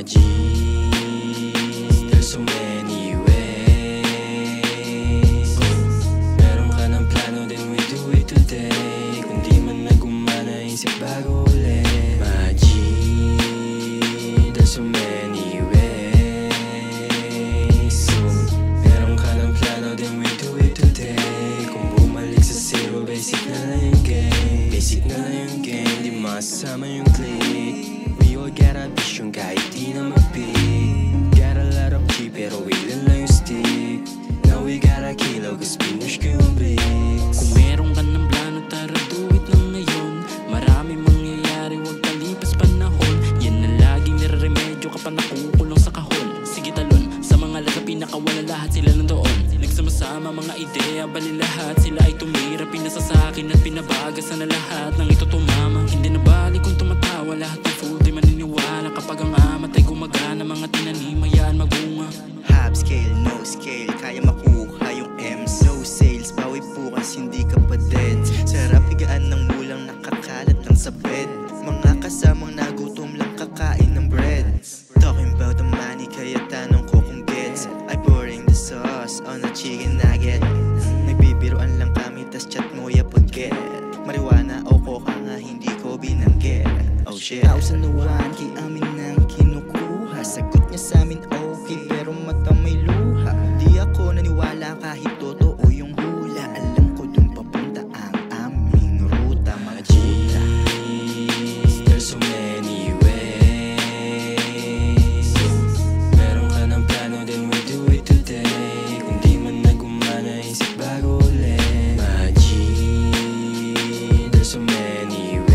G, there's so many ways. Meron ka ng plano, then we do it today. Kung di man nagumana, isip bago ulit. My G, there's so many ways. Meron ka ng plano, then we do it today. Kung bumalik sa zero, basic na lang yung game. Basic na lang yung game, di masama yung click. We all got a vision kahit di na mag-pick. Got a lot of G pero ilan lang yung stick. Now we gotta kill cause pinush ko yung bricks. Kung meron ka ng plano, tara do it lang ngayon. Marami mangyayari, huwag kalipas panahon. Yan na laging nireremedyo kapag nakukulong sa kahon. Sige talon, sa mga laga pinakawala lahat sila nandoon. Nagsama-sama mga ideya, bali lahat sila ay tumira. Pinasa sa akin at pinabagasan na lahat ng ito tumama. Hindi na bali kung tumatawa, lahat ng food ay maniniwala. Kapag ang amat ay gumagana, mga tinanim hayaan magbunga. Half scale, no scale, kaya makuha yung M's. No sales, bawi bukas, hindi ka pa dead. Sarap higaan ng mulang nakakalat lang sa bed. Mga kasamang nagutom lang kakain ng bread. Talking about the money, kaya tanong ko kung gets. I pouring the sauce on a chicken nugget. Nagbibiruan lang kami, tas chat mo ya pag-get. Marijuana o coca nga hindi ko binanggit. Oh shit. 1,001 kay amin nang kinukuha. Sagot niya sa amin okay, pero mata may luha. Di ako naniwala kahit totoo yung hula. Alam ko dun papunta ang aming ruta. Mga G, there's so many ways. Meron ka ng plano, then we do it today. Kung di man nagumana, isip bago ulit. My G, there's so many ways.